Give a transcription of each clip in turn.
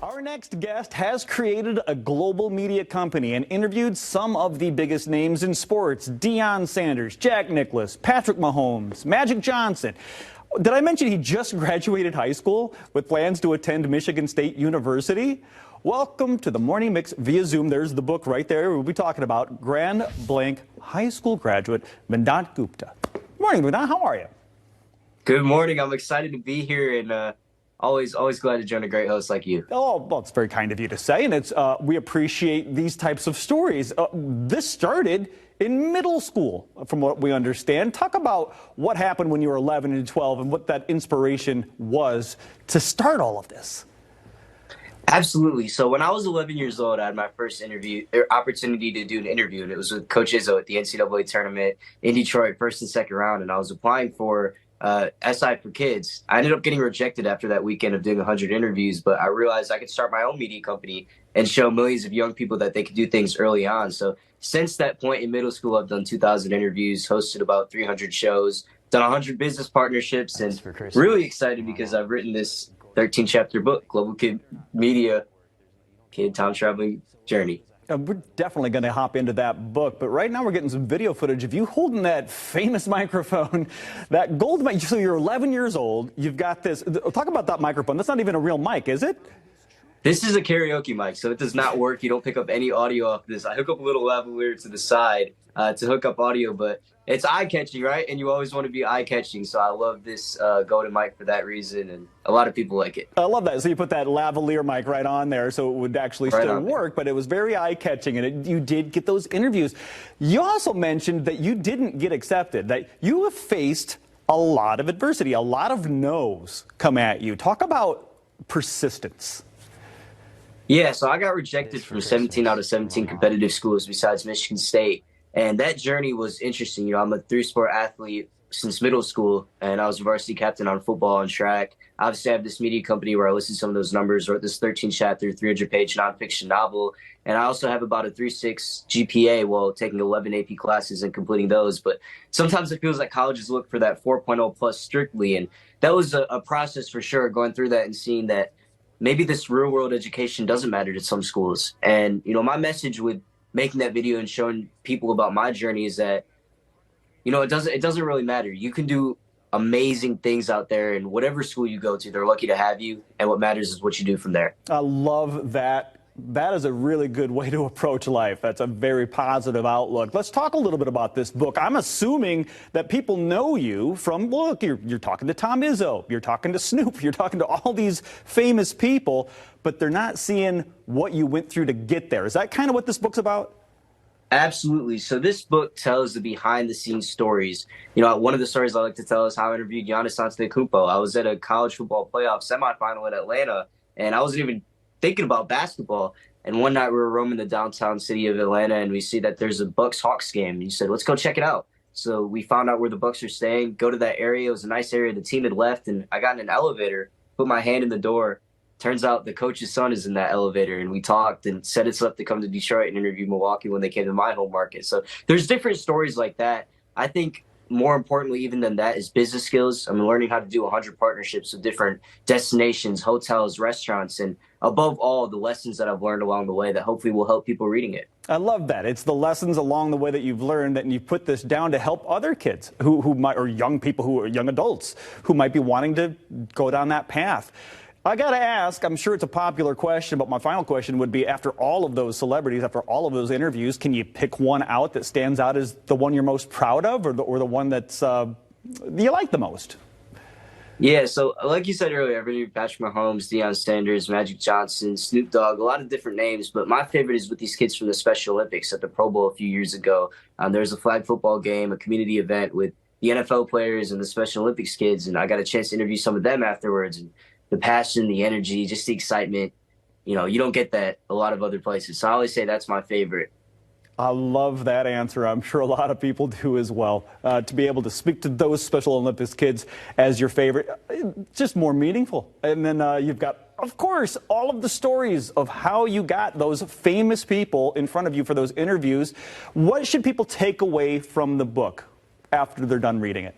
Our next guest has created a global media company and interviewed some of the biggest names in sports: Deion Sanders, Jack Nicklaus, Patrick Mahomes, Magic Johnson. Did I mention he just graduated high school with plans to attend Michigan State University? Welcome to the Morning Mix via Zoom. There's the book right there. We'll be talking about Grand Blanc high school graduate Vedant Gupta. Good morning, Vedant. How are you? Good morning. I'm excited to be here and always glad to join a great host like you. Oh, well, it's very kind of you to say, and it's we appreciate these types of stories. This started in middle school, from what we understand. Talk about what happened when you were 11 and 12 and what that inspiration was to start all of this. Absolutely. So when I was 11 years old, I had my first opportunity to do an interview, and it was with Coach Izzo at the NCAA tournament in Detroit, first and second round, and I was applying for SI for kids. I ended up getting rejected after that weekend of doing 100 interviews, but I realized I could start my own media company and show millions of young people that they could do things early on. So since that point in middle school, I've done 2,000 interviews, hosted about 300 shows, done 100 business partnerships, and really excited because I've written this 13-chapter book, Global Kid Media, Kid Time Traveling Journey. We're definitely going to hop into that book, but right now we're getting some video footage of you holding that famous microphone, that gold mic. So you're 11 years old. You've got this. Talk about that microphone. That's not even a real mic, is it? This is a karaoke mic, so it does not work. You don't pick up any audio off this. I hook up a little lavalier to the side to hook up audio, but it's eye-catching, right? And you always want to be eye-catching, so I love this golden mic for that reason, and a lot of people like it. I love that. So you put that lavalier mic right on there so it would actually still work, but it was very eye-catching, and you did get those interviews. You also mentioned that you didn't get accepted, that you have faced a lot of adversity, a lot of no's come at you. Talk about persistence. Yeah, so I got rejected from 17 out of 17 competitive schools besides Michigan State. And that journey was interesting. You know, I'm a three-sport athlete since middle school, and I was a varsity captain on football and track. Obviously, I have this media company where I listed some of those numbers, wrote this 13-chapter, 300-page nonfiction novel. And I also have about a 3.6 GPA while taking 11 AP classes and completing those. But sometimes it feels like colleges look for that 4.0 plus strictly. And that was a process for sure, going through that and seeing that maybe this real world education doesn't matter to some schools. And, you know, my message with making that video and showing people about my journey is that, you know, it doesn't really matter. You can do amazing things out there, and whatever school you go to, they're lucky to have you. And what matters is what you do from there. I love that. That is a really good way to approach life. That's a very positive outlook. Let's talk a little bit about this book. I'm assuming that people know you from, look, you're talking to Tom Izzo, you're talking to Snoop, you're talking to all these famous people, but they're not seeing what you went through to get there. Is that kind of what this book's about? Absolutely. So this book tells the behind-the-scenes stories. You know, one of the stories I like to tell is how I interviewed Giannis Antetokounmpo. I was at a college football playoff semifinal in Atlanta, and I wasn't even thinking about basketball. And one night we were roaming the downtown city of Atlanta, and we see that there's a Bucks-Hawks game. And he said, let's go check it out. So we found out where the Bucks are staying, go to that area. It was a nice area. The team had left, and I got in an elevator, put my hand in the door. Turns out the coach's son is in that elevator, and we talked and set us up to come to Detroit and interview Milwaukee when they came to my home market. So there's different stories like that. I think more importantly even than that is business skills. I'm learning how to do 100 partnerships with different destinations, hotels, restaurants, and above all, the lessons that I've learned along the way that hopefully will help people reading it. I love that. It's the lessons along the way that you've learned, and you put this down to help other kids who might, or young people who are young adults who might be wanting to go down that path. I got to ask, I'm sure it's a popular question, but my final question would be, after all of those celebrities, after all of those interviews, can you pick one out that stands out as the one you're most proud of, or the one that's you like the most? Yeah, so like you said earlier, I've interviewed Patrick Mahomes, Deion Sanders, Magic Johnson, Snoop Dogg, a lot of different names, but my favorite is with these kids from the Special Olympics at the Pro Bowl a few years ago. There was a flag football game, a community event with the NFL players and the Special Olympics kids, and I got a chance to interview some of them afterwards. And the passion, the energy, just the excitement, you know, you don't get that a lot of other places. So I always say that's my favorite. I love that answer. I'm sure a lot of people do as well. To be able to speak to those Special Olympics kids as your favorite, just more meaningful. And then you've got, of course, all of the stories of how you got those famous people in front of you for those interviews. What should people take away from the book after they're done reading it?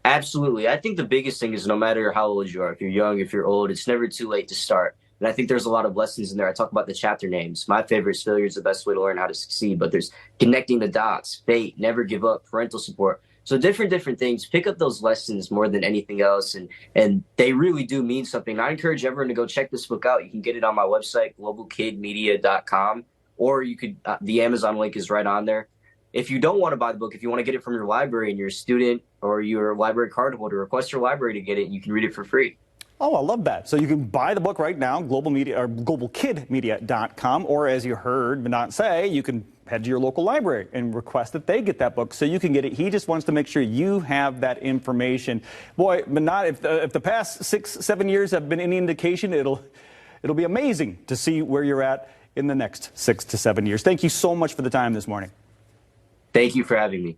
Absolutely. I think the biggest thing is no matter how old you are, if you're young, if you're old, it's never too late to start. And I think there's a lot of lessons in there. I talk about the chapter names. My favorite is failure is the best way to learn how to succeed. But there's connecting the dots, fate, never give up, parental support. So different things. Pick up those lessons more than anything else, and they really do mean something. And I encourage everyone to go check this book out. You can get it on my website, globalkidmedia.com, or you could the Amazon link is right on there. If you don't want to buy the book, if you want to get it from your library and you're a student or you're a library card holder, request your library to get it, and you can read it for free. Oh, I love that. So you can buy the book right now, globalkidmedia.com, or as you heard Vinant say, you can head to your local library and request that they get that book so you can get it. He just wants to make sure you have that information. Boy, Vinant, if the past 6-7 years have been any indication, it'll be amazing to see where you're at in the next 6 to 7 years. Thank you so much for the time this morning. Thank you for having me.